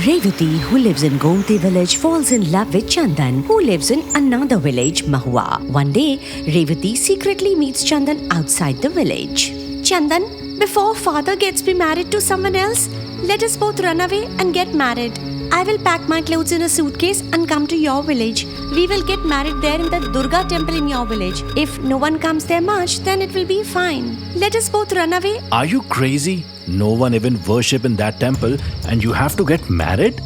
Revati, who lives in Gomti village, falls in love with Chandan, who lives in another village, Mahua. One day, Revati secretly meets Chandan outside the village. Chandan, before father gets me married to someone else, let us both run away and get married. I will pack my clothes in a suitcase and come to your village. We will get married there in the Durga temple in your village. If no one comes there much, then it will be fine. Let us both run away. Are you crazy? No one even worship in that temple and you have to get married?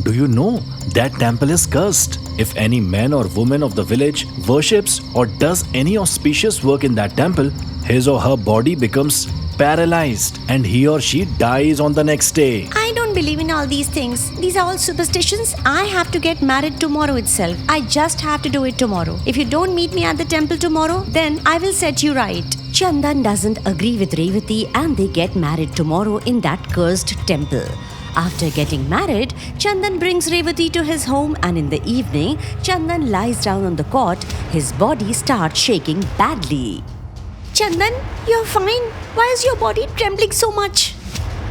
Do you know that temple is cursed? If any man or woman of the village worships or does any auspicious work in that temple, his or her body becomes paralyzed and he or she dies on the next day. I don't believe in all these things. These are all superstitions. I have to get married tomorrow itself. I just have to do it tomorrow. If you don't meet me at the temple tomorrow, then I will set you right. Chandan doesn't agree with Revati and they get married tomorrow in that cursed temple. After getting married, Chandan brings Revati to his home and in the evening, Chandan lies down on the cot. His body starts shaking badly. Chandan, you're fine. Why is your body trembling so much?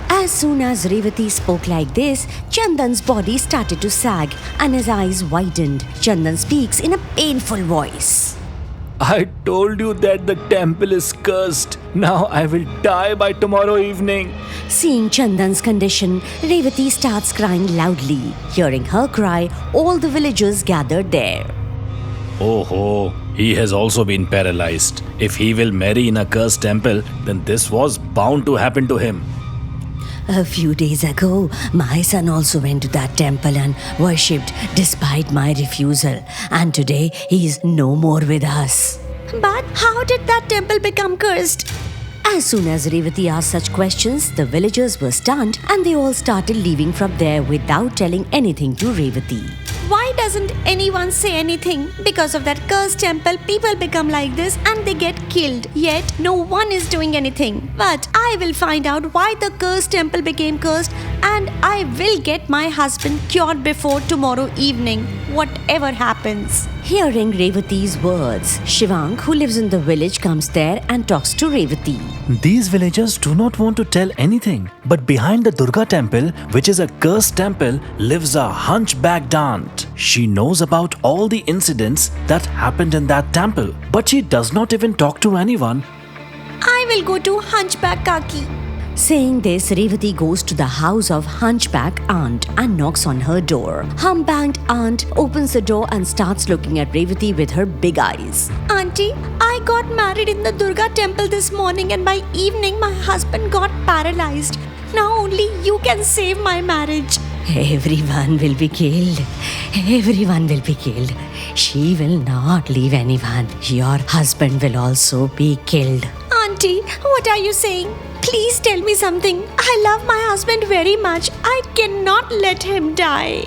As soon as Revati spoke like this, Chandan's body started to sag and his eyes widened. Chandan speaks in a painful voice. I told you that the temple is cursed. Now I will die by tomorrow evening. Seeing Chandan's condition, Revati starts crying loudly. Hearing her cry, all the villagers gathered there. Oh, he has also been paralyzed. If he will marry in a cursed temple, then this was bound to happen to him. A few days ago, my son also went to that temple and worshipped despite my refusal. And today, he is no more with us. But how did that temple become cursed? As soon as Revati asked such questions, the villagers were stunned and they all started leaving from there without telling anything to Revati. Why doesn't anyone say anything? Because of that cursed temple, people become like this and they get killed. Yet, no one is doing anything. But I will find out why the cursed temple became cursed and I will get my husband cured before tomorrow evening, whatever happens. Hearing Revati's words, Shivang, who lives in the village, comes there and talks to Revati. These villagers do not want to tell anything. But behind the Durga temple, which is a cursed temple, lives a hunchbacked aunt. She knows about all the incidents that happened in that temple. But she does not even talk to anyone. I will go to Hunchback Kaki. Saying this, Revati goes to the house of Hunchback Aunt and knocks on her door. Humpbacked Aunt opens the door and starts looking at Revati with her big eyes. Auntie, I got married in the Durga temple this morning and by evening my husband got paralyzed. Now only you can save my marriage. Everyone will be killed. Everyone will be killed. She will not leave anyone. Your husband will also be killed. Auntie, what are you saying? Please tell me something. I love my husband very much. I cannot let him die.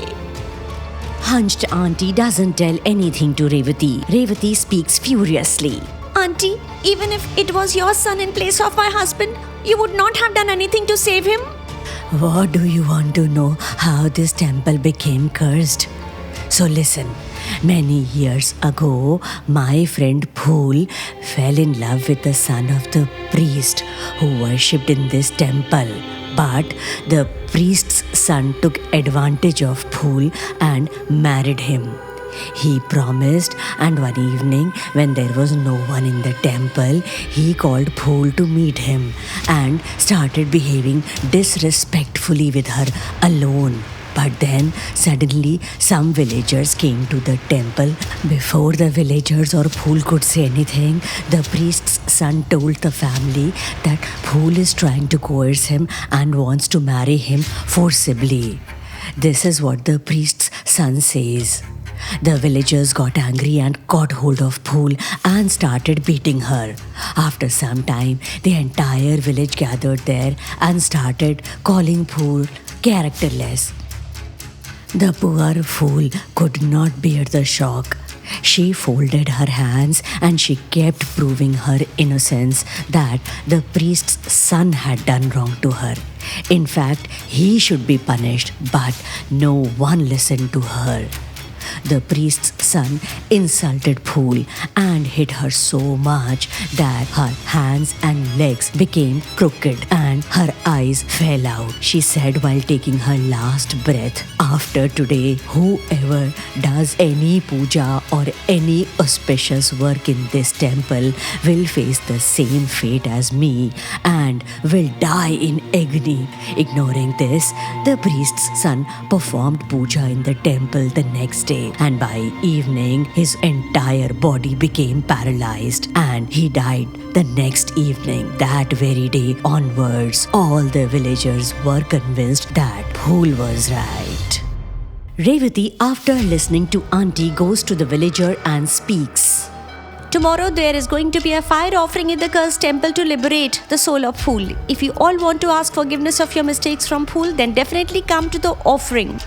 Hunched Auntie doesn't tell anything to Revati. Revati speaks furiously. Auntie, even if it was your son in place of my husband, you would not have done anything to save him? What do you want to know? How this temple became cursed? So listen. Many years ago, my friend Phool fell in love with the son of the priest who worshipped in this temple. But the priest's son took advantage of Phool and married him. He promised, and one evening when there was no one in the temple, he called Phool to meet him and started behaving disrespectfully with her alone. But then suddenly some villagers came to the temple. Before the villagers or Phool could say anything, the priest's son told the family that Phool is trying to coerce him and wants to marry him forcibly. This is what the priest's son says. The villagers got angry and caught hold of Phool and started beating her. After some time, the entire village gathered there and started calling Phool characterless. The poor fool could not bear the shock. She folded her hands and she kept proving her innocence that the priest's son had done wrong to her. In fact, he should be punished, but no one listened to her. the priest's son insulted Phool and hit her so much that her hands and legs became crooked and her eyes fell out. She said while taking her last breath, "After today, whoever does any puja or any auspicious work in this temple will face the same fate as me and will die in agony." Ignoring this, the priest's son performed puja in the temple the next day, and by evening his entire body became paralyzed and he died the next evening. That very day onwards, all the villagers were convinced that Phool was right. Revati, after listening to Auntie, goes to the villager and speaks. "Tomorrow there is going to be a fire offering in the cursed temple to liberate the soul of Phool. If you all want to ask forgiveness of your mistakes from Phool, then definitely come to the offering."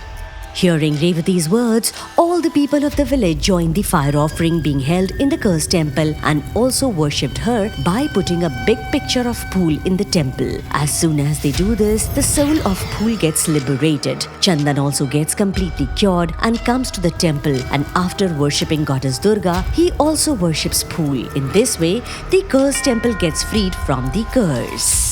Hearing Revati's words, all the people of the village joined the fire offering being held in the cursed temple and also worshipped her by putting a big picture of Phool in the temple. As soon as they do this, the soul of Phool gets liberated. Chandan also gets completely cured and comes to the temple, and after worshipping goddess Durga, he also worships Phool. In this way, the cursed temple gets freed from the curse.